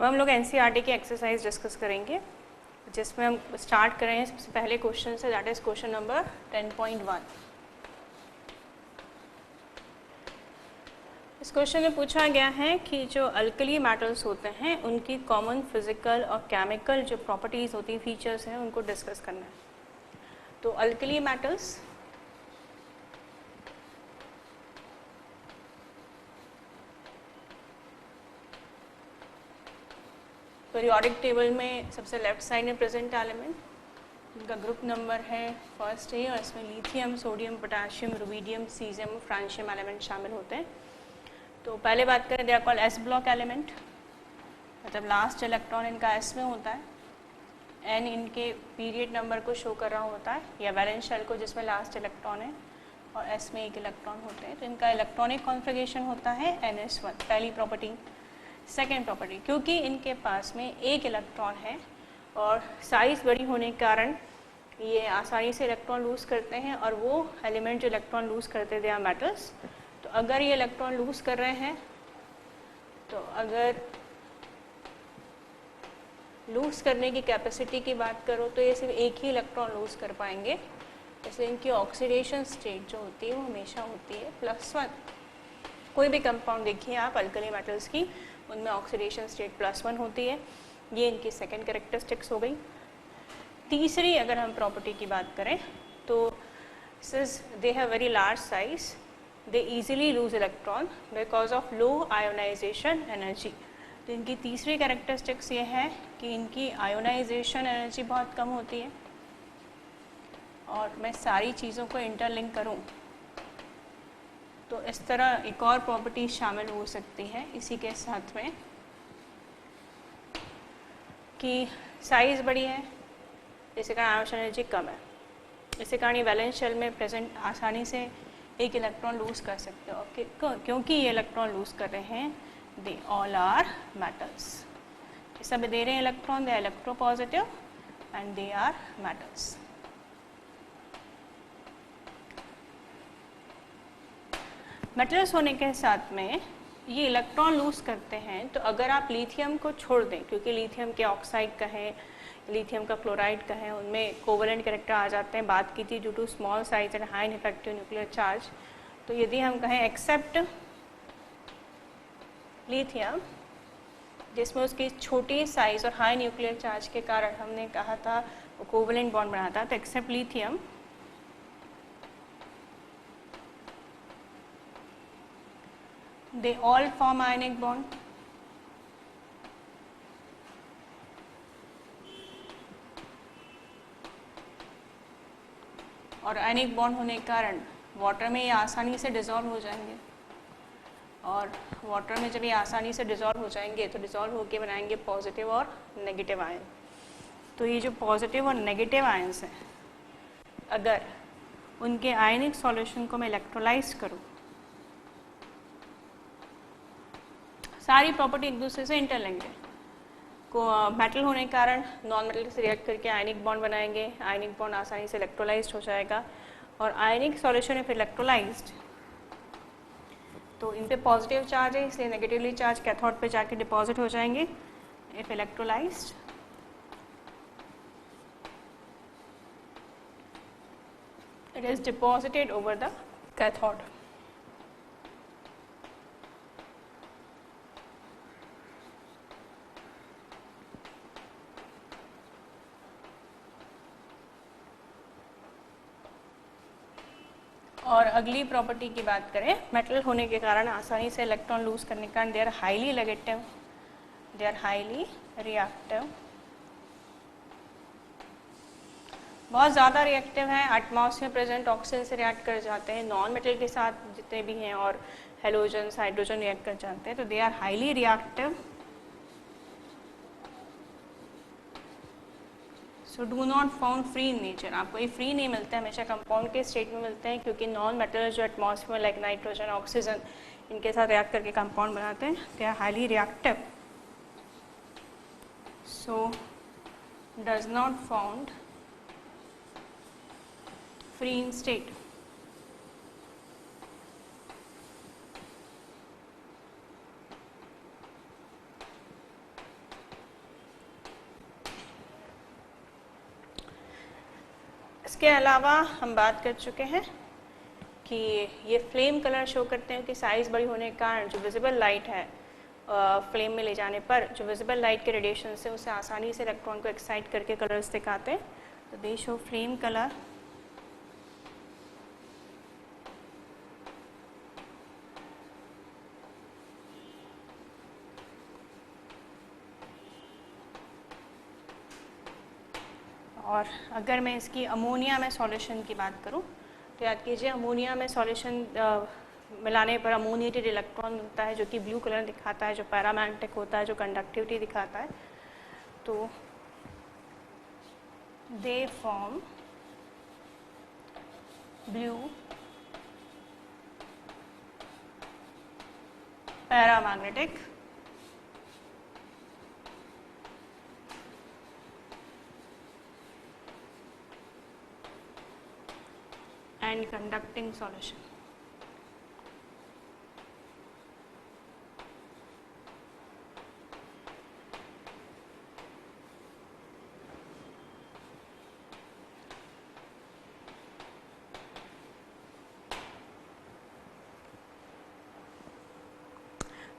अब हम लोग एनसीईआरटी की एक्सरसाइज डिस्कस करेंगे, जिसमें हम स्टार्ट कर रहे हैं सबसे पहले क्वेश्चन से, दैट इज़ क्वेश्चन नंबर 10.1। इस क्वेश्चन में पूछा गया है कि जो अल्कली मेटल्स होते हैं उनकी कॉमन फिजिकल और केमिकल जो प्रॉपर्टीज़ होती हैं, फीचर्स हैं, उनको डिस्कस करना है। तो अल्कली मेटल्स पीरियोडिक टेबल में सबसे लेफ्ट साइड में प्रेजेंट एलिमेंट, उनका ग्रुप नंबर है फर्स्ट है, और इसमें lithium, sodium, potassium, rubidium, caesium, francium element शामिल होते हैं। तो पहले बात करें, they are called S block element, मतलब लास्ट इलेक्ट्रॉन इनका एस में होता है, एन इनके पीरियड नंबर को शो कर रहा होता है, या वैलेंस शेल को जिसमें लास्ट इलेक्ट्रॉन है, और एस में एक इलेक्ट्रॉन होते हैं। तो इनका इलेक्ट्रॉनिक कॉन्फ़िगरेशन होता है NS1, पहली प्रॉपर्टी। सेकेंड प्रॉपर्टी, क्योंकि इनके पास में एक इलेक्ट्रॉन है और साइज़ बड़ी होने के कारण ये आसानी से इलेक्ट्रॉन लूज़ करते हैं, और वो एलिमेंट जो इलेक्ट्रॉन लूज़ करते हैं दे आर मेटल्स। तो अगर ये इलेक्ट्रॉन लूज़ कर रहे हैं, तो अगर लूज़ करने की कैपेसिटी की बात करो तो ये सिर्फ एक ही इलेक्ट्रॉन लूज़ कर पाएंगे, इसलिए इनकी ऑक्सीडेशन स्टेट जो होती है वो हमेशा होती है +1। कोई भी कंपाउंड देखिए आप अल्कली मेटल्स की, उनमें ऑक्सीडेशन स्टेट +1 होती है। ये इनकी सेकेंड कैरेक्टरिस्टिक्स हो गई। तीसरी अगर हम प्रॉपर्टी की बात करें तो since they have very large size, they easily lose electron because of low ionisation energy. तो इनकी तीसरी कैरेक्टरिस्टिक्स ये है कि इनकी आयोनाइजेशन एनर्जी बहुत कम होती है। और मैं सारी चीज़ों को इंटरलिंक करूं तो इस तरह एक और प्रॉपर्टी शामिल हो सकती है इसी के साथ में, कि साइज़ बड़ी है, इसके कारण आयोनाइजेशन एनर्जी कम है, इसके कारण ये वैलेंस शेल में प्रेजेंट आसानी से एक इलेक्ट्रॉन लूज़ कर सकते हो। क्योंकि ये इलेक्ट्रॉन लूज़ कर रहे हैं, दे ऑल आर मेटल्स। सब दे रहे हैं electron, they are electropositive and they are metals. Metals होने के साथ में ये इलेक्ट्रॉन लूज़ करते हैं, तो अगर आप लिथियम को छोड़ दें, क्योंकि लिथियम के ऑक्साइड का है, लिथियम का क्लोराइड का है, उनमें कोवेलेंट कैरेक्टर आ जाते हैं, बात की थी due to small size and high effective nuclear charge. तो यदि हम कहें एक्सेप्ट लिथियम, जिसमें उसकी छोटी साइज और हाई न्यूक्लियर चार्ज के कारण हमने कहा था वो कोवेलेंट बॉन्ड बनाता, तो except lithium, they all form ionic bond। और आयनिक बॉन्ड होने के कारण वाटर में ये आसानी से डिज़ोल्व हो जाएंगे, और वाटर में जब ये आसानी से डिज़ोल्व हो जाएंगे तो डिज़ोल्व होके बनाएंगे पॉजिटिव और नेगेटिव आयन। तो ये जो पॉजिटिव और नेगेटिव आयन्स हैं, अगर उनके आयनिक सॉल्यूशन को मैं इलेक्ट्रोलाइज करूँ, सारी प्रॉपर्टी एक दूसरे से इंटरलिंक्ड है। को मेटल होने के कारण नॉन मेटल से रिएक्ट करके आयनिक बॉन्ड बनाएंगे, आयनिक बॉन्ड आसानी से इलेक्ट्रोलाइज्ड हो जाएगा, और आयनिक सॉल्यूशन इफ इलेक्ट्रोलाइज्ड तो इन पे पॉजिटिव चार्ज है, इसलिए नेगेटिवली चार्ज कैथोड पे जाके डिपॉजिट हो जाएंगे। If electrolysed it is deposited over the cathode. और अगली प्रॉपर्टी की बात करें, मेटल होने के कारण आसानी से इलेक्ट्रॉन लूज करने के कारण they are highly negative, they are highly reactive. बहुत ज़्यादा रिएक्टिव है, एटमॉस्फेयर प्रेजेंट ऑक्सीजन से रिएक्ट कर जाते हैं, नॉन मेटल के साथ जितने भी हैं, और हेलोजन हाइड्रोजन रिएक्ट कर जाते हैं, तो they are highly reactive. So do not found free in nature. आपको ये फ्री नहीं मिलते, हमेशा कंपाउंड के स्टेट में मिलते हैं, क्योंकि नॉन मेटल जो एटमॉस्फेयर लाइक नाइट्रोजन, ऑक्सीजन, इनके साथ रिएक्ट करके कंपाउंड बनाते हैं, they are highly reactive. So does not found free in state. इसके अलावा हम बात कर चुके हैं कि ये फ्लेम कलर शो करते हैं कि साइज़ बड़ी होने के कारण जो विजिबल लाइट है फ्लेम में ले जाने पर जो विजिबल लाइट के रेडिएशन से उसे आसानी से इलेक्ट्रॉन को एक्साइट करके कलर्स दिखाते हैं, तो दे शो फ्लेम कलर। और अगर मैं इसकी अमोनिया में सॉल्यूशन की बात करूं तो याद कीजिए अमोनिया में सॉल्यूशन मिलाने पर अमोनिएटेड इलेक्ट्रॉन मिलता है जो कि ब्लू कलर दिखाता है, जो पैरामैग्नेटिक होता है, जो कंडक्टिविटी दिखाता है। तो they form blue paramagnetic and conducting solution.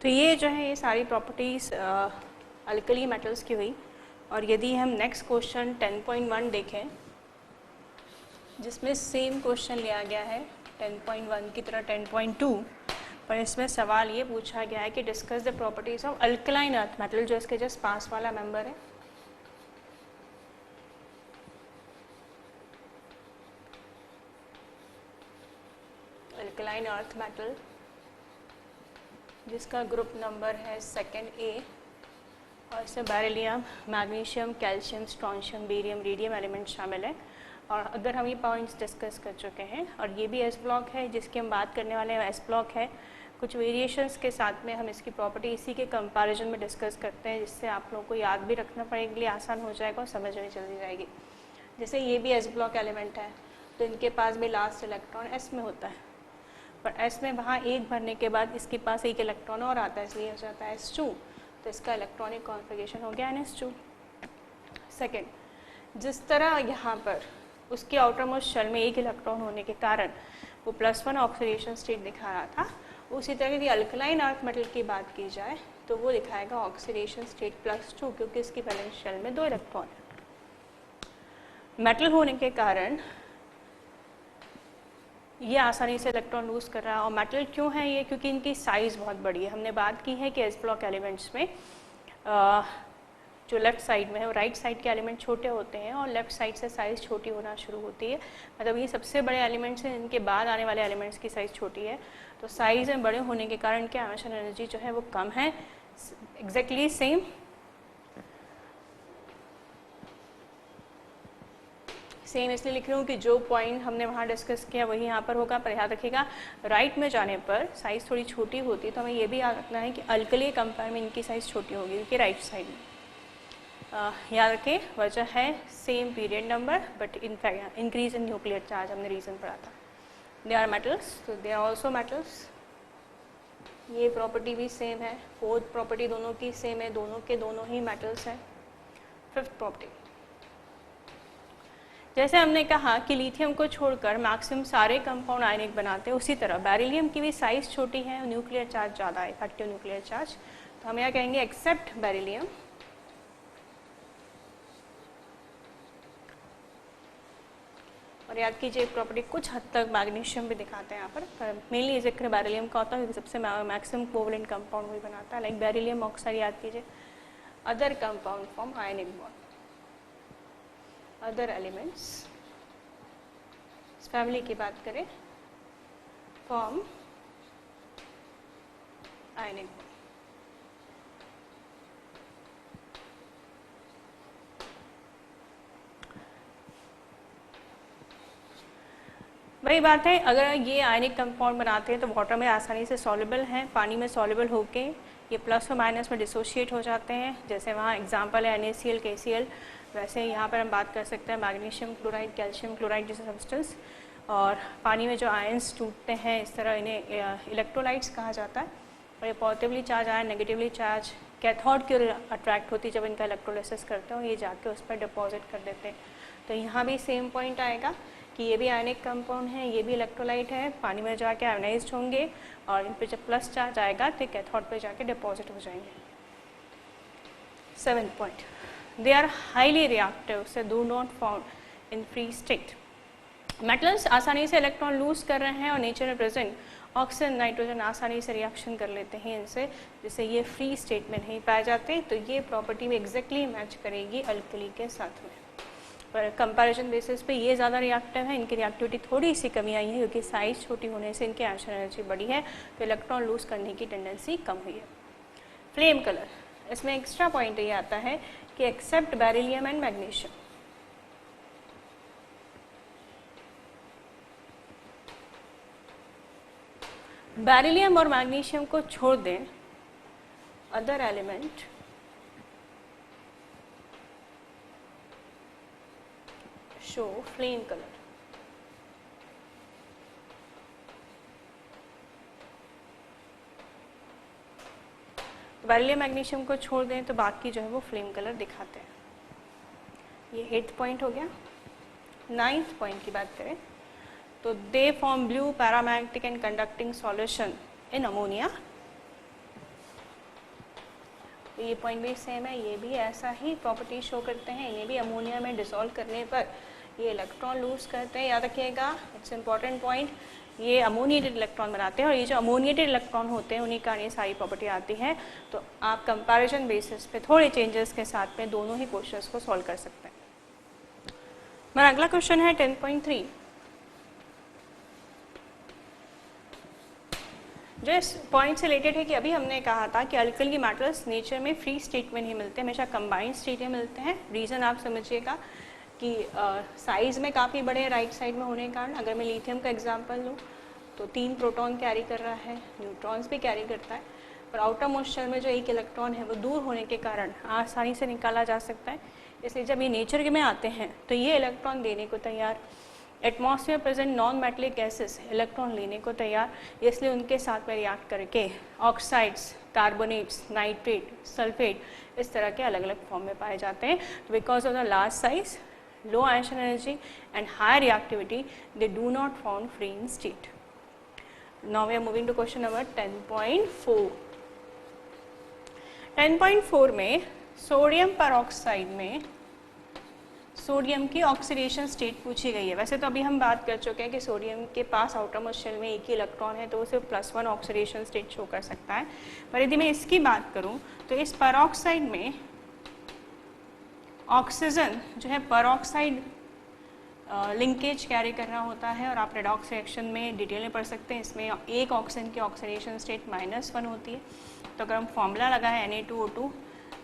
तो ये जो है ये सारी प्रॉपर्टीज़ अल्कली मेटल्स की हुई। और यदि हम नेक्स्ट क्वेश्चन 10.1 देखें जिसमें सेम क्वेश्चन लिया गया है 10.1 की तरह 10.2, पर इसमें सवाल ये पूछा गया है कि discuss the properties of alkaline earth metal, जो इसके जस्ट पास वाला मेंबर है। अल्कलाइन अर्थ मेटल जिसका ग्रुप नंबर है 2A और इसमें beryllium, magnesium, calcium, strontium, barium, radium element शामिल है। और अगर हम ये पॉइंट्स डिस्कस कर चुके हैं और ये भी एस ब्लॉक है जिसकी हम बात करने वाले हैं, एस ब्लॉक है। कुछ वेरिएशंस के साथ में हम इसकी प्रॉपर्टी इसी के कंपैरिजन में डिस्कस करते हैं, जिससे आप लोगों को याद भी रखना पड़ेगा, लिए आसान हो जाएगा और समझ में जल्दी जाएगी। जैसे ये भी एस ब्लॉक एलिमेंट है तो इनके पास भी लास्ट इलेक्ट्रॉन एस में होता है, पर एस में वहाँ एक भरने के बाद इसके पास एक इलेक्ट्रॉन और आता है, इसलिए हो जाता है S2। तो इसका इलेक्ट्रॉनिक कॉन्फ़िगरेशन हो गया NS2। सेकेंड, जिस तरह यहाँ पर उसके आउटर मोस्ट शेल में एक इलेक्ट्रॉन होने के कारण वो +1 ऑक्सीडेशन स्टेट दिखा रहा था, उसी तरह यदि अल्कलाइन अर्थ मेटल की बात की जाए तो वो दिखाएगा ऑक्सीडेशन स्टेट +2, क्योंकि इसकी वैलेंस शेल में 2 इलेक्ट्रॉन है। मेटल होने के कारण ये आसानी से इलेक्ट्रॉन लूज कर रहा है। और मेटल क्यों है ये? क्योंकि इनकी साइज़ बहुत बड़ी है। हमने बात की है कि एस ब्लॉक एलिमेंट्स में जो लेफ्ट साइड में है वो राइट साइड के एलिमेंट छोटे होते हैं और लेफ्ट साइड से साइज़ छोटी होना शुरू होती है। मतलब ये सबसे बड़े एलिमेंट्स हैं, इनके बाद आने वाले एलिमेंट्स की साइज़ छोटी है। तो साइज़ में बड़े होने के कारण क्या एमिशन एनर्जी जो है वो कम है। एग्जैक्टली सेम इसलिए लिख रही हूँ कि जो पॉइंट हमने वहाँ डिस्कस किया वही यहाँ पर होगा। पर याद रखिएगा राइट में जाने पर साइज़ थोड़ी छोटी होती है, तो हमें ये भी याद रखना है कि अल्कली कंपेयर में इनकी साइज़ छोटी होगी क्योंकि राइट साइड में। याद रखें वजह है same period number but in fact increase in nuclear charge, हमने रीज़न पढ़ा था। दे आर मेटल्स, तो दे आर ऑल्सो मेटल्स। ये प्रॉपर्टी भी सेम है, फोर्थ प्रॉपर्टी दोनों की सेम है, दोनों के दोनों ही मेटल्स हैं। फिफ्थ प्रॉपर्टी, जैसे हमने कहा कि लिथियम को छोड़कर मैक्सिमम सारे कंपाउंड आयनिक बनाते हैं, उसी तरह बेरिलियम की भी साइज़ छोटी है, न्यूक्लियर चार्ज ज़्यादा है, इफेक्टिव न्यूक्लियर चार्ज। तो हम यहाँ कहेंगे एक्सेप्ट बेरिलियम और याद कीजिए प्रॉपर्टी कुछ हद तक मैग्नीशियम भी दिखाते हैं यहाँ पर मेनली जिक्र बेरिलियम का होता है क्योंकि सबसे मैक्सिमम कोवलेंट कंपाउंड वही बनाता है। लाइक बेरिलियम ऑक्साइड याद कीजिए। Other compound form ionic bond, other elements इस फैमिली की बात करें फॉर्म आयनिक बॉन्ड। वही बात है, अगर ये आयनिक कंपाउंड बनाते हैं तो वाटर में आसानी से सॉल्युबल हैं, पानी में सॉल्युबल होके ये प्लस और माइनस में डिसोशिएट हो जाते हैं। जैसे वहाँ एग्जांपल है NaCl, KCl, वैसे यहाँ पर हम बात कर सकते हैं मैग्नीशियम क्लोराइड, कैल्शियम क्लोराइड जैसे सब्सटेंस। और पानी में जो आयंस टूटते हैं इस तरह इन्हें इलेक्ट्रोलाइट्स कहा जाता है। और ये positively charge ion negatively charge cathode की ओर अट्रैक्ट होती है जब इनका इलेक्ट्रोलिसिस करते हैं और ये जाके उस पर डिपॉजिट कर देते हैं। तो यहाँ भी सेम पॉइंट आएगा कि ये भी आयनिक कंपाउंड है, ये भी इलेक्ट्रोलाइट है, पानी में जाके आयोनाइज्ड होंगे और इन पे जब प्लस चार्ज आएगा तो कैथोड पे जाके डिपॉजिट हो जाएंगे। 7th point, they are highly reactive so do not found in free state. Metals आसानी से इलेक्ट्रॉन लूज कर रहे हैं और नेचर में प्रेजेंट ऑक्सीजन नाइट्रोजन आसानी से रिएक्शन कर लेते हैं इनसे, जिससे ये फ्री स्टेट में नहीं पाए जाते। तो ये प्रॉपर्टी में एग्जैक्टली मैच करेगी अल्कली के साथ में। पर कंपैरिजन बेसिस पे ये ज़्यादा रिएक्टिव है, इनकी रिएक्टिविटी थोड़ी सी कमी आई है क्योंकि साइज छोटी होने से इनकी एक्शन एनर्जी बड़ी है, तो इलेक्ट्रॉन लूज करने की टेंडेंसी कम हुई है। फ्लेम कलर, इसमें एक्स्ट्रा पॉइंट ये आता है कि except beryllium and magnesium, beryllium और मैग्नीशियम को छोड़ दें, other element show flame colour. Beryllium magnesium को छोड़ दें तो बाकी जो है वो फ्लेम कलर दिखाते हैं। ये 8th पॉइंट हो गया। 9th पॉइंट की बात करें तो they form blue paramagnetic and conducting solution in ammonia. तो ये पॉइंट भी सेम है, ये भी ऐसा ही प्रॉपर्टी शो करते हैं। इन्हें भी अमोनिया में डिसॉल्व करने पर ये इलेक्ट्रॉन लूज करते हैं। याद रखिएगा, इट्स इंपॉर्टेंट पॉइंट, ये अमोनिएटेड इलेक्ट्रॉन बनाते हैं और ये जो अमोनिएटेड इलेक्ट्रॉन होते हैं उन्हीं का ये सारी प्रॉपर्टी आती है। तो आप कंपैरिजन बेसिस पे थोड़े चेंजेस के साथ में दोनों ही क्वेश्चंस को सॉल्व कर सकते हैं। मेरा अगला क्वेश्चन है 10.3, जो इस पॉइंट से रिलेटेड है कि अभी हमने कहा था कि अल्कली मेटल्स नेचर में फ्री स्टेट में नहीं मिलते, हमेशा कंबाइंड स्टेट में मिलते हैं। रीज़न आप समझिएगा कि साइज़ में काफ़ी बड़े राइट साइड में होने के कारण, अगर मैं लिथियम का एग्जांपल लूँ तो 3 प्रोटॉन कैरी कर रहा है, न्यूट्रॉन्स भी कैरी करता है, पर आउटर मोस्ट शेल में जो एक इलेक्ट्रॉन है वो दूर होने के कारण आसानी से निकाला जा सकता है। इसलिए जब ये नेचर में आते हैं तो ये इलेक्ट्रॉन देने को तैयार, atmosphere present non metallic gases electron लेने को तैयार, इसलिए उनके साथ में रिएक्ट करके ऑक्साइड्स, कार्बोनेट्स, नाइट्रेट, सल्फेट इस तरह के अलग अलग फॉर्म में पाए जाते हैं। तो because of the large size, low ion energy and high reactivity, they do not found free in state. Now we are moving to question number 10.4. 10.4 में सोडियम परऑक्साइड में सोडियम की ऑक्सीडेशन स्टेट पूछी गई है। वैसे तो अभी हम बात कर चुके हैं कि सोडियम के पास आउटर मोस्ट शेल में एक ही इलेक्ट्रॉन है तो वो सिर्फ +1 ऑक्सीडेशन स्टेट शो कर सकता है, पर यदि मैं इसकी बात करूं तो इस परऑक्साइड में ऑक्सीजन जो है परऑक्साइड लिंकेज कैरी कर रहा होता है और आप रेडॉक्स रिएक्शन में डिटेल में पढ़ सकते हैं। इसमें एक ऑक्सीजन की ऑक्सीडेशन स्टेट -1 होती है। तो अगर हम फॉर्मूला लगाएं Na2O2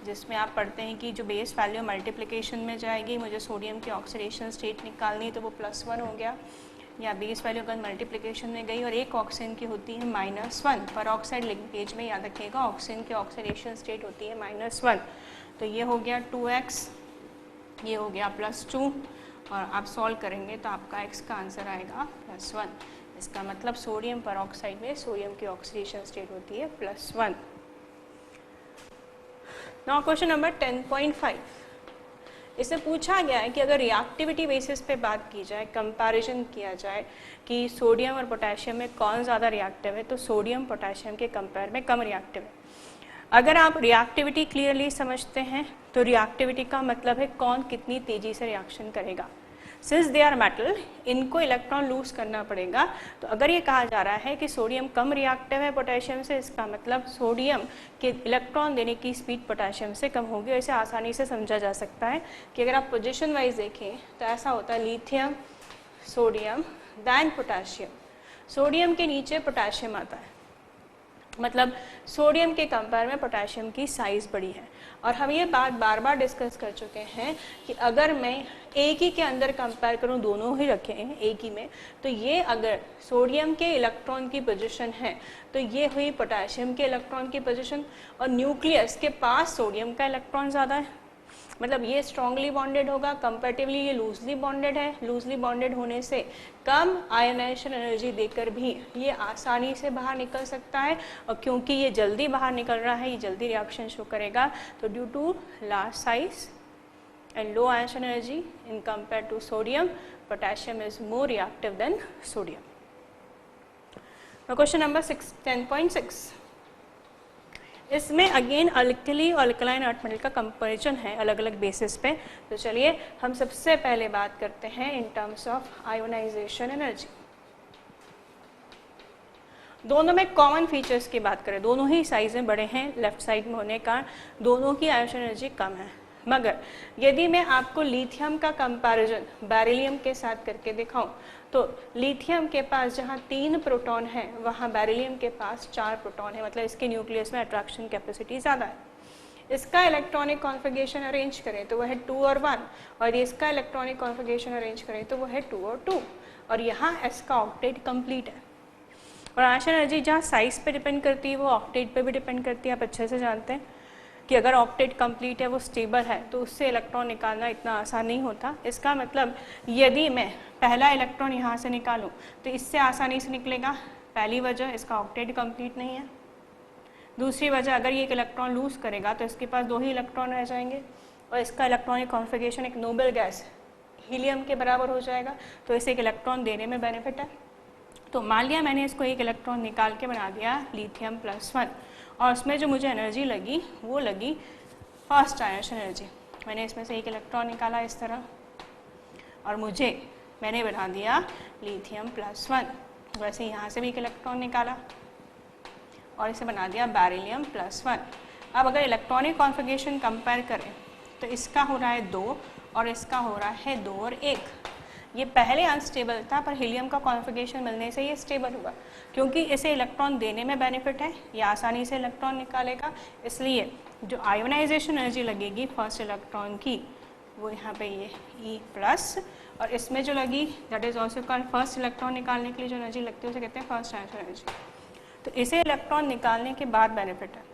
जिसमें आप पढ़ते हैं कि जो बेस वैल्यू मल्टीप्लिकेशन में जाएगी, मुझे सोडियम की ऑक्सीडेशन स्टेट निकालनी तो वो +1 हो गया, या बेस वैल्यू अगर मल्टीप्लिकेशन में गई और एक ऑक्सीजन की होती है -1, परऑक्साइड लिंकेज में याद रखिएगा ऑक्सीजन की ऑक्सीडेशन स्टेट होती है -1, तो ये हो गया 2x, ये हो गया +2 और आप सॉल्व करेंगे तो आपका x का आंसर आएगा +1। इसका मतलब सोडियम परऑक्साइड में सोडियम की ऑक्सीडेशन स्टेट होती है +1। नाउ क्वेश्चन नंबर 10.5, इससे पूछा गया है कि अगर रिएक्टिविटी बेसिस पे बात की जाए, कंपैरिजन किया जाए कि सोडियम और पोटेशियम में कौन ज़्यादा रिएक्टिव है, तो सोडियम पोटेशियम के कंपेयर में कम रिएक्टिव है। अगर आप रिएक्टिविटी क्लियरली समझते हैं तो रिएक्टिविटी का मतलब है कौन कितनी तेज़ी से रिएक्शन करेगा। सिंस दे आर मेटल, इनको इलेक्ट्रॉन लूज करना पड़ेगा। तो अगर ये कहा जा रहा है कि सोडियम कम रिएक्टिव है पोटेशियम से, इसका मतलब सोडियम के इलेक्ट्रॉन देने की स्पीड पोटेशियम से कम होगी। इसे आसानी से समझा जा सकता है कि अगर आप पोजीशन वाइज देखें तो ऐसा होता है lithium, sodium, than potassium. Sodium के नीचे पोटेशियम आता है, मतलब सोडियम के कंपेयर में पोटेशियम की साइज़ बड़ी है। और हम ये बात बार बार डिस्कस कर चुके हैं कि अगर मैं एक ही के अंदर कंपेयर करूं, दोनों ही रखे हैं एक ही में, तो ये अगर सोडियम के इलेक्ट्रॉन की पोजीशन है तो ये हुई पोटेशियम के इलेक्ट्रॉन की पोजीशन, और न्यूक्लियस के पास सोडियम का इलेक्ट्रॉन ज़्यादा है, मतलब ये स्ट्रांगली बॉन्डेड होगा, कंपैरेटिवली ये लूजली बॉन्डेड है। लूजली बॉन्डेड होने से कम आयोनाइजेशन एनर्जी देकर भी ये आसानी से बाहर निकल सकता है, और क्योंकि ये जल्दी बाहर निकल रहा है, ये जल्दी रिएक्शन शो करेगा, तो due to large size and low ion energy in compared to sodium. Potassium is more reactive than sodium. Now question number 10.6. इसमें अगेन अल्कली और अल्कलाइन अर्थ मेटल का कंपैरिजन है अलग अलग बेसिस पे. तो चलिए हम सबसे पहले बात करते हैं in terms of ionisation energy. दोनों में कॉमन फीचर्स की बात करें, दोनों ही साइज में बड़े हैं, लेफ्ट साइड में होने का दोनों की आयोनाइजेशन एनर्जी कम है. मगर यदि मैं आपको लिथियम का कंपैरिजन बेरिलियम के साथ करके दिखाऊं तो लिथियम के पास जहां 3 प्रोटॉन है वहां बेरिलियम के पास 4 प्रोटॉन है. मतलब इसके न्यूक्लियस में अट्रैक्शन कैपेसिटी ज़्यादा है. इसका इलेक्ट्रॉनिक कॉन्फ़िगरेशन अरेंज करें तो वह है 2 और 1, और इसका इलेक्ट्रॉनिक कॉन्फ़िगरेशन अरेंज करें तो वह है 2 और 2, और यहाँ एस का ऑक्टेट कंप्लीट है. और आयन एनर्जी जहाँ साइज पे डिपेंड करती है वो ऑक्टेट पे भी डिपेंड करती है. आप अच्छे से जानते हैं कि अगर ऑक्टेट कंप्लीट है, वो स्टेबल है, तो उससे इलेक्ट्रॉन निकालना इतना आसान नहीं होता. इसका मतलब यदि मैं पहला इलेक्ट्रॉन यहाँ से निकालूँ तो इससे आसानी से निकलेगा. पहली वजह इसका ऑक्टेट कंप्लीट नहीं है. दूसरी वजह अगर ये एक इलेक्ट्रॉन लूज़ करेगा तो इसके पास 2 ही इलेक्ट्रॉन रह जाएंगे और इसका इलेक्ट्रॉनिक कॉन्फ़िगरेशन एक नोबल गैस हीलियम के बराबर हो जाएगा. तो इसे एक इलेक्ट्रॉन देने में बेनिफिट है. तो मान लिया मैंने इसको एक इलेक्ट्रॉन निकाल के बना दिया लिथियम +1, और उसमें जो मुझे एनर्जी लगी वो लगी फर्स्ट आयन एनर्जी. मैंने इसमें से एक इलेक्ट्रॉन निकाला इस तरह और मैंने बना दिया लिथियम +1. वैसे यहाँ से भी एक इलेक्ट्रॉन निकाला और इसे बना दिया बेरिलियम +1. अब अगर इलेक्ट्रॉनिक कॉन्फ़िगरेशन कंपेयर करें तो इसका हो रहा है 2 और इसका हो रहा है 2 और 1. ये पहले अनस्टेबल था पर हीलियम का कॉन्फ़िगरेशन मिलने से ये स्टेबल हुआ, क्योंकि इसे इलेक्ट्रॉन देने में बेनिफिट है, ये आसानी से इलेक्ट्रॉन निकालेगा. इसलिए जो आयोनाइजेशन एनर्जी लगेगी फर्स्ट इलेक्ट्रॉन की वो यहाँ पे ये E+, और इसमें जो लगी that is also called first electron निकालने के लिए जो एनर्जी लगती है उसे कहते हैं फर्स्ट आयन एनर्जी. तो इसे इलेक्ट्रॉन निकालने के बाद बेनिफिट है,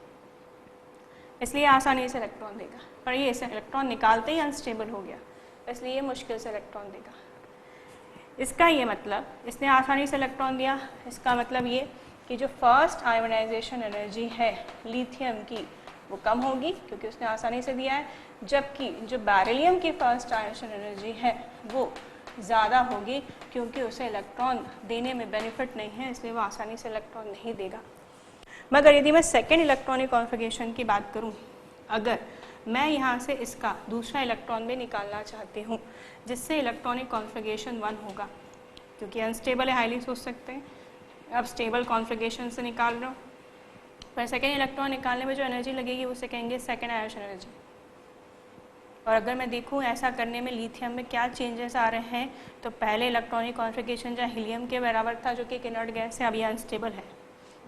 इसलिए आसानी से इलेक्ट्रॉन देगा. पर ये इसे इलेक्ट्रॉन निकालते ही अनस्टेबल हो गया, इसलिए मुश्किल से इलेक्ट्रॉन देगा. इसका ये मतलब इसने आसानी से इलेक्ट्रॉन दिया, इसका मतलब ये कि जो फर्स्ट आयोनाइजेशन एनर्जी है लिथियम की वो कम होगी क्योंकि उसने आसानी से दिया है, जबकि जो बेरिलियम की फर्स्ट आयोनाइजेशन एनर्जी है वो ज़्यादा होगी क्योंकि उसे इलेक्ट्रॉन देने में बेनिफिट नहीं है, इसलिए वो आसानी से इलेक्ट्रॉन नहीं देगा. मगर यदि मैं सेकेंड इलेक्ट्रॉनिक कॉन्फ़िगरेशन की बात करूँ, अगर मैं यहाँ से इसका दूसरा इलेक्ट्रॉन भी निकालना चाहती हूँ जिससे इलेक्ट्रॉनिक कॉन्फ़िगरेशन 1 होगा, क्योंकि अनस्टेबल है हाईली सोच सकते हैं, अब स्टेबल कॉन्फ़िगरेशन से निकाल रहा हूँ, पर सेकेंड इलेक्ट्रॉन निकालने में जो एनर्जी लगेगी उसे कहेंगे सेकेंड आयन एनर्जी. और अगर मैं देखूँ ऐसा करने में लिथियम में क्या चेंजेस आ रहे हैं, तो पहले इलेक्ट्रॉनिक कॉन्फ़िगरेशन जहाँ हीलियम के बराबर था जो कि एक इनर्ट गैस है, अब ये अनस्टेबल है.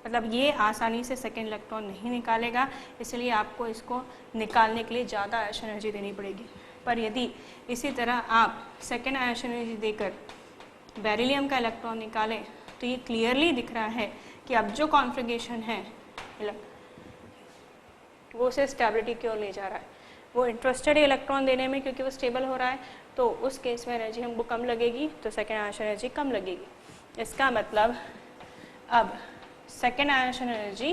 मतलब ये आसानी से सेकेंड इलेक्ट्रॉन नहीं निकालेगा, इसलिए आपको इसको निकालने के लिए ज़्यादा आयन एनर्जी देनी पड़ेगी. पर यदि इसी तरह आप सेकेंड आयन एनर्जी देकर बेरिलियम का इलेक्ट्रॉन निकालें तो ये क्लियरली दिख रहा है कि अब जो कॉन्फ़िगरेशन है वो उसे स्टेबिलिटी की ओर ले जा रहा है. वो इंटरेस्टेड है इलेक्ट्रॉन देने में क्योंकि वो स्टेबल हो रहा है, तो उस केस में एनर्जी हमको कम लगेगी, तो सेकेंड आयन एनर्जी कम लगेगी. इसका मतलब अब second ion energy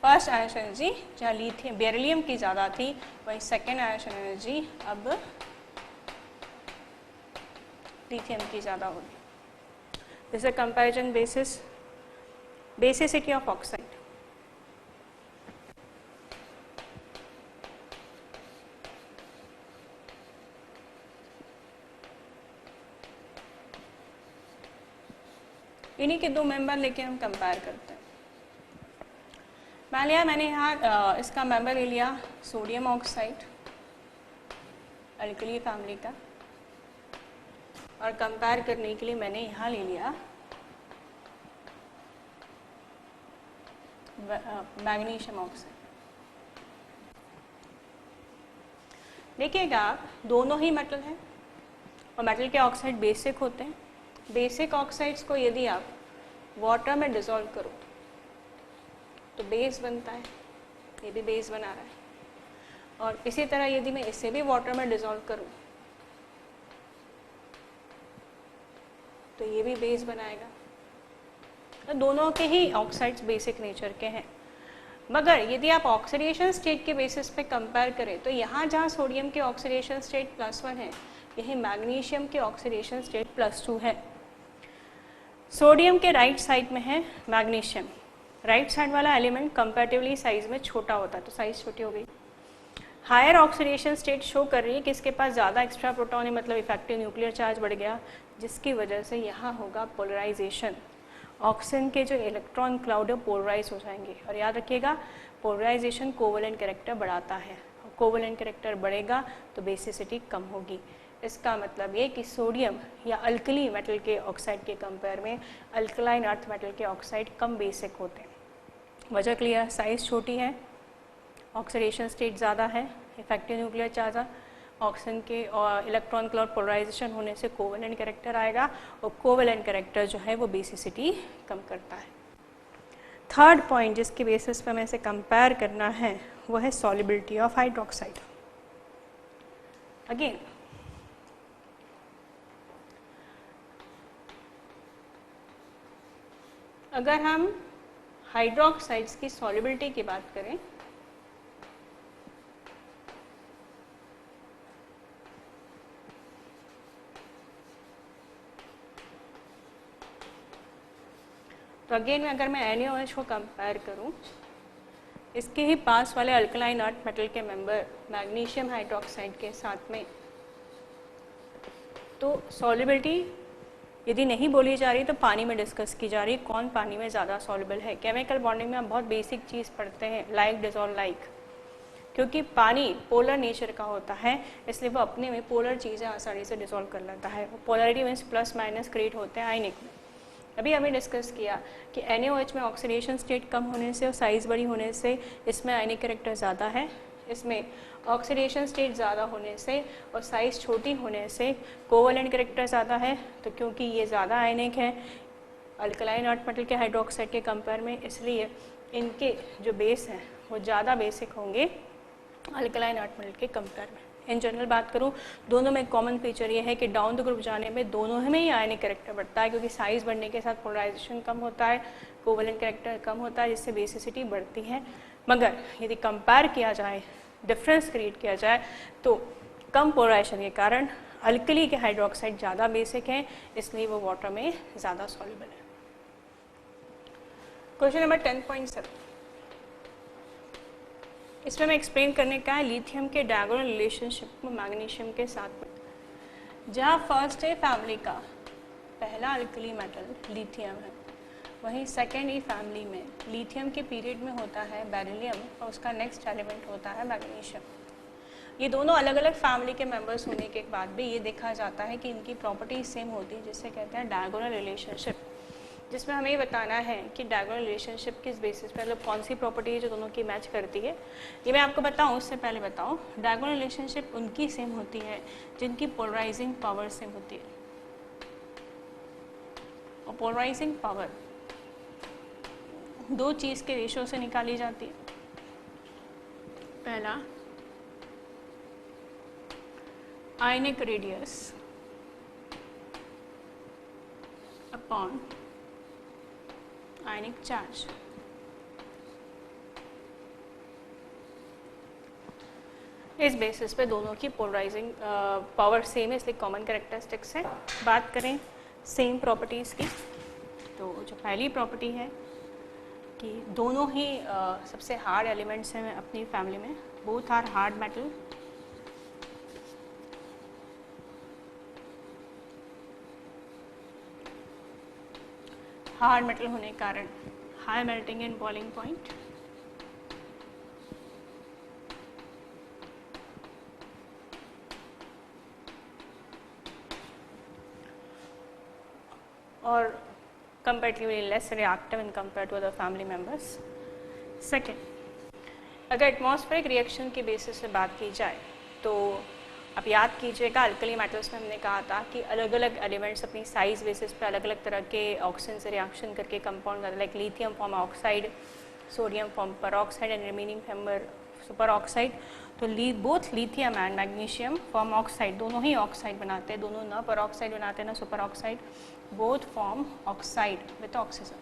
first ion energy जहाँ लिथियम बेरिलियम की ज़्यादा थी, वहीं सेकेंड आयन एनर्जी अब लिथियम की ज़्यादा होगी. This is comparison basis basicity of oxide. इन्हीं के 2 मेंबर लेके हम कंपेयर करते हैं. मान लिया मैंने यहाँ इसका मेंबर ले लिया सोडियम ऑक्साइड अल्कली फैमिली का, और कंपेयर करने के लिए मैंने यहाँ ले लिया मैग्नीशियम ऑक्साइड. देखिएगा आप दोनों ही मेटल हैं और मेटल के ऑक्साइड बेसिक होते हैं. बेसिक ऑक्साइड्स को यदि आप वाटर में डिसॉल्व करो तो बेस बनता है, ये भी बेस बना रहा है. और इसी तरह यदि मैं इसे भी वाटर में डिसॉल्व करूं तो ये भी बेस बनाएगा. तो दोनों के ही ऑक्साइड्स बेसिक नेचर के हैं. मगर यदि आप ऑक्सीडेशन स्टेट के बेसिस पे कंपेयर करें तो यहाँ जहाँ सोडियम के ऑक्सीडेशन स्टेट +1 है, यही मैग्नीशियम के ऑक्सीडेशन स्टेट +2 है। सोडियम के राइट साइड में है मैग्नीशियम, राइट साइड वाला एलिमेंट कंपैरेटिवली साइज में छोटा होता है, तो साइज छोटी हो गई। हायर ऑक्सीडेशन स्टेट शो कर रही है कि इसके पास ज़्यादा एक्स्ट्रा प्रोटॉन है, मतलब इफेक्टिव न्यूक्लियर चार्ज बढ़ गया, जिसकी वजह से यहाँ होगा पोलराइजेशन। ऑक्सीजन के जो इलेक्ट्रॉन क्लाउड है पोलराइज हो जाएंगे। और याद रखिएगा पोलराइजेशन कोवेलेंट कैरेक्टर बढ़ाता है, कोवेलेंट कैरेक्टर बढ़ेगा तो बेसिसिटी कम होगी। इसका मतलब ये कि सोडियम या अल्कली मेटल के ऑक्साइड के कंपेयर में अल्कलाइन अर्थ मेटल के ऑक्साइड कम बेसिक होते हैं। वजह क्लियर, साइज छोटी है, ऑक्सीडेशन स्टेट ज़्यादा है, इफेक्टिव न्यूक्लियर चार्ज, ऑक्सीजन के और इलेक्ट्रॉन क्लाउड पोलराइजेशन होने से कोवेलेंट कैरेक्टर आएगा और कोवेलेंट कैरेक्टर जो है वो बेसिसिटी कम करता है। थर्ड पॉइंट जिसके बेसिस पर हमें इसे कंपेयर करना है वो है सॉल्युबिलिटी ऑफ हाइड्रोक्साइड। अगेन अगर हम हाइड्रोक्साइड्स की सॉल्युबिलिटी की बात करें तो अगेन अगर मैं NaOH को कंपेयर करूं इसके ही पास वाले अल्कलाइन अर्थ मेटल के मेंबर मैग्नीशियम हाइड्रोक्साइड के साथ में, तो सॉल्युबिलिटी यदि नहीं बोली जा रही तो पानी में डिस्कस की जा रही, कौन पानी में ज़्यादा सॉल्युबल है। केमिकल बॉन्डिंग में हम बहुत बेसिक चीज़ पढ़ते हैं, लाइक डिसॉल्व लाइक, क्योंकि पानी पोलर नेचर का होता है इसलिए वो अपने में पोलर चीज़ें आसानी से डिसॉल्व कर लेता है। Polarity means plus minus create होते हैं आयनिक में। अभी हमें डिस्कस किया कि NaOH में ऑक्सीडेशन स्टेट कम होने से और साइज़ बड़ी होने से इसमें आयनिक कैरेक्टर ज़्यादा है, इसमें ऑक्सीडेशन स्टेट ज़्यादा होने से और साइज़ छोटी होने से कोवेलेंट कैरेक्टर ज़्यादा है। तो क्योंकि ये ज़्यादा आयनिक है अल्कलाइन अर्थ मेटल के हाइड्रोक्साइड के कंपेयर में, इसलिए इनके जो बेस हैं वो ज़्यादा बेसिक होंगे अल्कलाइन अर्थ मेटल के कंपेयर में। इन जनरल बात करूँ दोनों में कॉमन फीचर ये है कि डाउन द ग्रुप जाने में दोनों में ही आयनिक कैरेक्टर बढ़ता है, क्योंकि साइज़ बढ़ने के साथ पोलराइजेशन कम होता है, कोवेलेंट कैरेक्टर कम होता है, जिससे बेसिसिटी बढ़ती है। मगर यदि कंपेयर किया जाए, डिफरेंस क्रिएट किया जाए, तो कम पोलराइजेशन के कारण अल्कली के हाइड्रोक्साइड ज़्यादा बेसिक हैं, इसलिए वो वाटर में ज़्यादा सॉल्युबल है। क्वेश्चन नंबर 10.7, इसमें मैं एक्सप्लेन करने का है लिथियम के डायगोनल रिलेशनशिप में मैग्नीशियम के साथ में। जहाँ फर्स्ट ए फैमिली का पहला अल्कली मेटल लिथियम है, वहीं सेकेंड ई फैमिली में लिथियम के पीरियड में होता है बेरिलियम और उसका नेक्स्ट एलिमेंट होता है मैग्नीशियम। ये दोनों अलग अलग फैमिली के मेंबर्स होने के बाद भी ये देखा जाता है कि इनकी प्रॉपर्टीज सेम होती है, जिससे कहते हैं डायगोनल रिलेशनशिप, जिसमें हमें ये बताना है कि डायगोनल रिलेशनशिप किस बेसिस पे, मतलब कौन सी प्रॉपर्टी है जो दोनों की मैच करती है। ये मैं आपको बताऊं उससे पहले बताऊं, डायगोनल रिलेशनशिप उनकी सेम होती है जिनकी पोलराइजिंग पावर सेम होती है। और पोलराइजिंग पावर दो चीज़ के रेशो से निकाली जाती है। पहला आयनिक रेडियस अपॉन आयनिक चार्ज। इस बेसिस पे दोनों की पोलराइजिंग पावर सेम है, इसलिए कॉमन कैरेक्टरिस्टिक्स है। बात करें सेम प्रॉपर्टीज़ की, तो जो पहली प्रॉपर्टी है कि दोनों ही सबसे हार्ड एलिमेंट्स हैं अपनी फैमिली में, both are hard metal. Hard metal होने के कारण high melting and boiling point, और comparatively less reactive in compared to other family members. Second, अगर एटमॉस्फेरिक रिएक्शन के बेसिस से बात की जाए तो अब याद कीजिएगा अल्कली मेटल्स में हमने कहा था कि अलग अलग एलिमेंट्स अपनी साइज बेसिस पे अलग अलग तरह के ऑक्सीजन से रिएक्शन करके कंपाउंड करते हैं, like lithium form oxide, sodium form peroxide and remaining member superoxide. तो both lithium and magnesium form oxide, दोनों ही ऑक्साइड बनाते हैं, दोनों ना परऑक्साइड बनाते हैं ना super oxide, both form oxide with oxygen.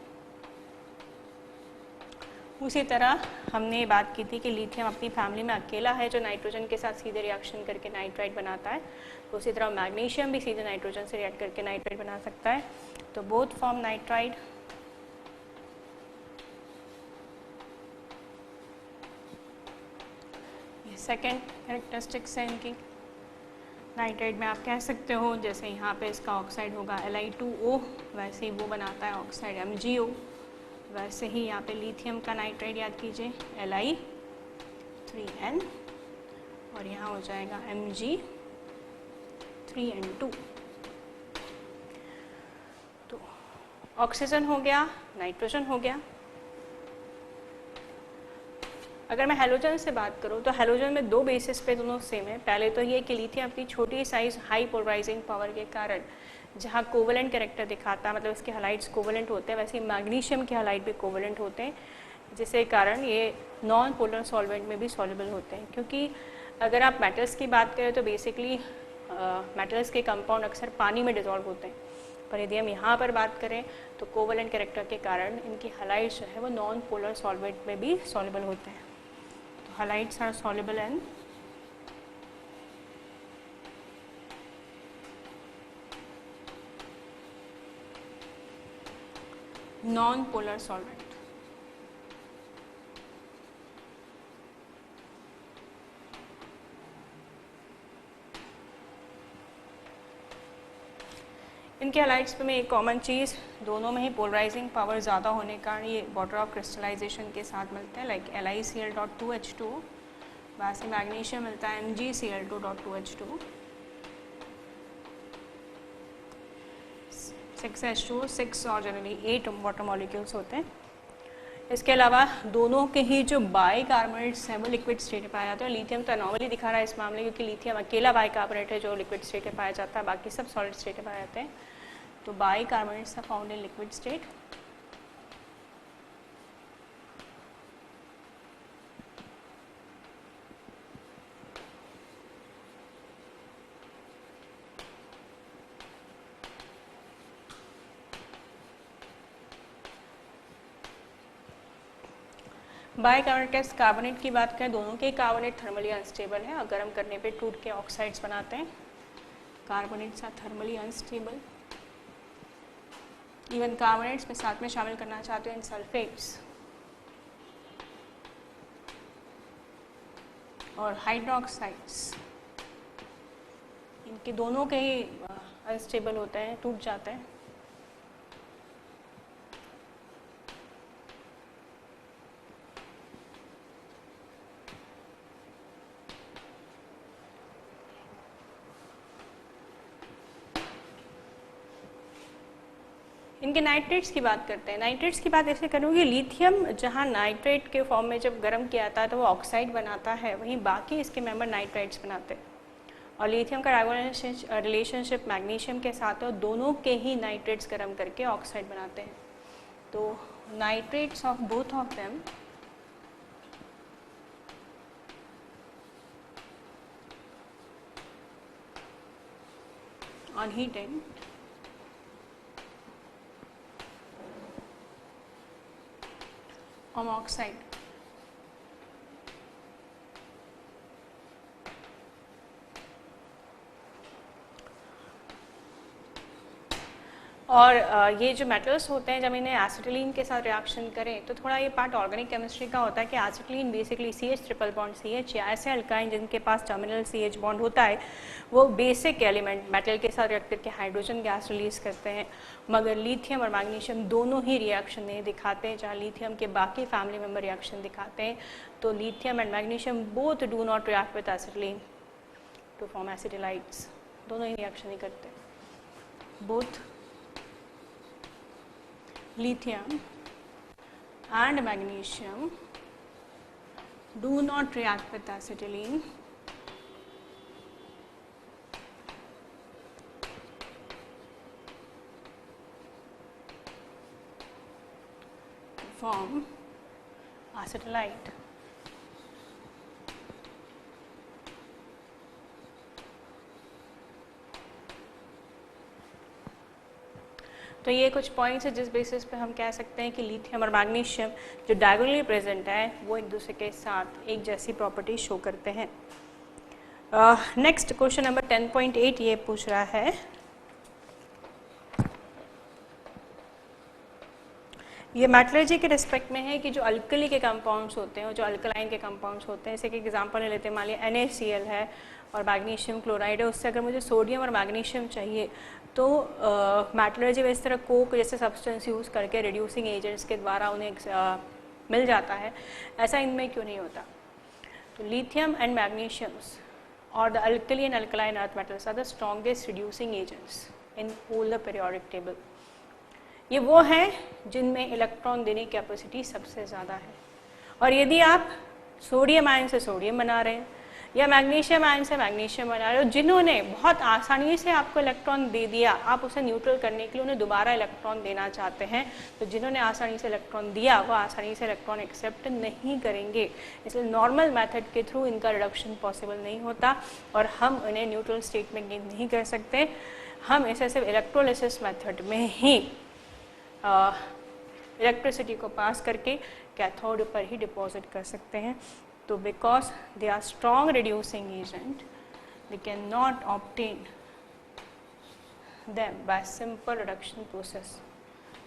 उसी तरह हमने बात की थी कि लिथियम अपनी फैमिली में अकेला है जो नाइट्रोजन के साथ सीधे रिएक्शन करके नाइट्राइट बनाता है, तो उसी तरह मैग्नीशियम भी सीधे नाइट्रोजन से रिएक्ट करके नाइट्राइट बना सकता है, तो बोथ फॉर्म नाइट्राइट। ये सेकेंड कैरेक्टरिस्टिक्स है इनकी। नाइट्राइट में आप कह सकते हो जैसे यहाँ पे इसका ऑक्साइड होगा Li2O, वैसे ही वो बनाता है ऑक्साइड MgO, वैसे ही यहाँ पे लिथियम का नाइट्राइड याद कीजिए Li3N और यहाँ हो जाएगा Mg3N2। तो ऑक्सीजन हो गया, नाइट्रोजन हो गया। अगर मैं हैलोजन से बात करूँ तो हैलोजन में दो बेसिस पे दोनों सेम है। पहले तो ये कि लिथियम अपनी छोटी साइज हाई पोलराइजिंग पावर के कारण जहाँ कोवेलेंट कैरेक्टर दिखाता है, मतलब इसके हैलाइड्स कोवेलेंट होते हैं, वैसे ही मैग्नीशियम के हैलाइड भी कोवेलेंट होते हैं, जिसके कारण ये नॉन पोलर सॉल्वेंट में भी सॉल्युबल होते हैं। क्योंकि अगर आप मेटल्स की बात करें तो बेसिकली मेटल्स के कंपाउंड अक्सर पानी में डिजॉल्व होते हैं, पर यदि हम यहाँ पर बात करें तो कोवेलेंट कैरेक्टर के कारण इनकी हैलाइड्स जो है वो नॉन पोलर सॉल्वेंट में भी सॉल्युबल होते हैं। तो halides are soluble in non polar solvent. इनके हैलाइड्स में एक कॉमन चीज़, दोनों में ही पोलराइजिंग पावर ज़्यादा होने के कारण ये वाटर ऑफ क्रिस्टलाइजेशन के साथ मिलते हैं, लाइक LiCl.2H2, वैसे मैग्नीशियम मिलता है MgCl2.2H2, 6H2, 6 और जनरली 8 वाटर मॉलिक्यूल्स होते हैं। इसके अलावा दोनों के ही जो बाइकार्बोनेट्स हैं वो लिक्विड स्टेट में पाया जाता है। लिथियम तो अनॉमली दिखा रहा है इस मामले, क्योंकि लिथियम अकेला बाइकार्बोनेट है जो लिक्विड स्टेट में पाया जाता है, बाकी सब सॉलिड स्टेट में पाए जाते हैं। तो bicarbonates are found in liquid state. Bicarbonate carbonate की बात करें, दोनों के कार्बोनेट थर्मली अनस्टेबल है और गर्म करने पे टूट के ऑक्साइड्स बनाते हैं। Carbonates are thermally unstable. Even carbonates में साथ में शामिल करना चाहते हैं इन सल्फेट्स और हाइड्रोक्साइड्स, इनके दोनों के ही अनस्टेबल होते हैं, टूट जाते हैं। इनके नाइट्रेट्स की बात करते हैं। नाइट्रेट्स की बात ऐसे करूँगी, लिथियम जहाँ नाइट्रेट के फॉर्म में जब गर्म किया जाता है तो वो ऑक्साइड बनाता है, वहीं बाकी इसके मेंबर नाइट्राइट्स बनाते हैं। और लिथियम का डायगोनल रिलेशनशिप मैग्नीशियम के साथ है, दोनों के ही नाइट्रेट्स गर्म करके ऑक्साइड बनाते हैं। तो nitrates of both of them on heating oxide. और ये जो मेटल्स होते हैं जब इन्हें एसिटिलीन के साथ रिएक्शन करें तो थोड़ा ये पार्ट ऑर्गेनिक केमिस्ट्री का होता है कि acetylene basically CH triple bond CH या ऐसे अल्काइन जिनके पास टर्मिनल CH बॉन्ड होता है वो बेसिक एलिमेंट मेटल के साथ रिएक्ट करके हाइड्रोजन गैस रिलीज करते हैं, मगर लिथियम और मैग्नीशियम दोनों ही रिएक्शन नहीं दिखाते हैं। जहाँ लिथियम के बाकी फैमिली मेम्बर रिएक्शन दिखाते हैं, तो lithium and magnesium both do not react with acetylene to form acetylides, दोनों ही रिएक्शन नहीं करते। Both lithium and magnesium do not react with acetylene to form acetylite. तो ये कुछ पॉइंट्स है जिस बेसिस पे हम कह सकते हैं कि लिथियम और मैग्नीशियम जो डायगोनली प्रेजेंट है वो एक दूसरे के साथ एक जैसी प्रॉपर्टी शो करते हैं। नेक्स्ट क्वेश्चन नंबर 10.8 ये पूछ रहा है, ये मेटलर्जी के रिस्पेक्ट में है कि जो अल्कली के कंपाउंड्स होते हैं और जो अल्कलाइन के कंपाउंड्स होते हैं, जैसे कि एग्जांपल ले लेते हैं, मान लिया NaCl है और मैग्नीशियम क्लोराइड है, उससे अगर मुझे सोडियम और मैग्नीशियम चाहिए तो मेटलर्जी में इस तरह कोक जैसे सब्सटेंस यूज़ करके रिड्यूसिंग एजेंट्स के द्वारा उन्हें मिल जाता है, ऐसा इनमें क्यों नहीं होता? तो लिथियम एंड मैग्नीशियम्स और the alkali and alkaline earth metals are the strongest reducing agents in all the periodic table. ये वो हैं जिनमें इलेक्ट्रॉन देने की कैपेसिटी सबसे ज़्यादा है। और यदि आप सोडियम आयन से सोडियम बना रहे हैं या मैग्नीशियम आयन से मैग्नीशियम बना रहे हो, जिन्होंने बहुत आसानी से आपको इलेक्ट्रॉन दे दिया, आप उसे न्यूट्रल करने के लिए उन्हें दोबारा इलेक्ट्रॉन देना चाहते हैं, तो जिन्होंने आसानी से इलेक्ट्रॉन दिया वो आसानी से इलेक्ट्रॉन एक्सेप्ट नहीं करेंगे, इसलिए नॉर्मल मेथड के थ्रू इनका रिडक्शन पॉसिबल नहीं होता और हम उन्हें न्यूट्रल स्टेट में गेन नहीं कर सकते। हम इसे सिर्फ इलेक्ट्रोलिसिस मेथड में ही इलेक्ट्रिसिटी को पास करके कैथोड पर ही डिपॉजिट कर सकते हैं। तो because they are strong reducing agent, we can not obtain them by simple reduction process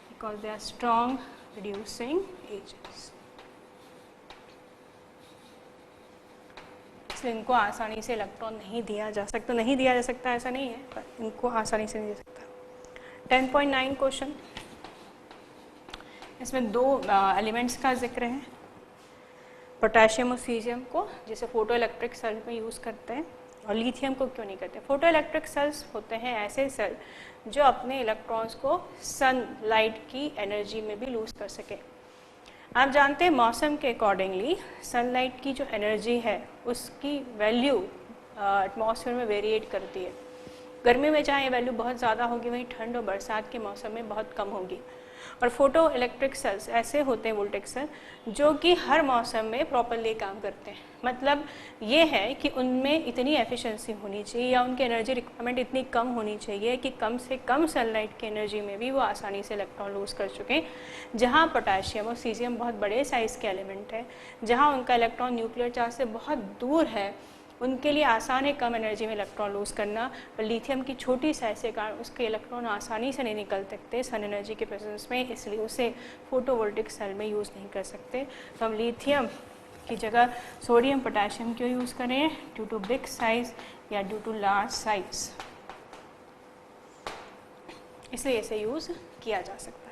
because they are strong reducing agents. इसलिए इनको आसानी से इलेक्ट्रॉन नहीं दिया जा सकता, ऐसा नहीं है, पर इनको आसानी से नहीं दे सकता। 10.9 क्वेश्चन, इसमें दो एलिमेंट्स का जिक्र है, पोटेशियम और सीजियम को, जिसे फोटो इलेक्ट्रिक सेल में यूज़ करते हैं, और लिथियम को क्यों नहीं करते? फोटो इलेक्ट्रिक सेल्स होते हैं ऐसे सेल जो अपने इलेक्ट्रॉन्स को सनलाइट की एनर्जी में भी लूज़ कर सके। आप जानते हैं मौसम के अकॉर्डिंगली सनलाइट की जो एनर्जी है उसकी वैल्यू एटमॉस्फेयर में वेरिएट करती है। गर्मी में चाहे ये वैल्यू बहुत ज़्यादा होगी, वहीं ठंड और बरसात के मौसम में बहुत कम होगी। और फोटो इलेक्ट्रिक सेल्स ऐसे होते हैं, वोल्टेक सेल, जो कि हर मौसम में प्रॉपरली काम करते हैं। मतलब ये है कि उनमें इतनी एफिशिएंसी होनी चाहिए या उनकी एनर्जी रिक्वायरमेंट इतनी कम होनी चाहिए कि कम से कम सनलाइट की एनर्जी में भी वो आसानी से इलेक्ट्रॉन लूज़ कर चुकें। जहाँ पोटेशियम और सीजियम बहुत बड़े साइज़ के एलिमेंट हैं, जहाँ उनका इलेक्ट्रॉन न्यूक्लियर चार्ज से बहुत दूर है, उनके लिए आसान है कम एनर्जी में इलेक्ट्रॉन लूज़ करना। पर लिथियम की छोटी साइज के कारण उसके इलेक्ट्रॉन आसानी से नहीं निकल सकते सन एनर्जी के प्रेजेंस में, इसलिए उसे फोटोवोल्टिक सेल में यूज़ नहीं कर सकते। तो हम लिथियम की जगह सोडियम पोटेशियम क्यों यूज़ करें? ड्यू टू बिग साइज या ड्यू टू लार्ज साइज, इसलिए इसे यूज़ किया जा सकता है।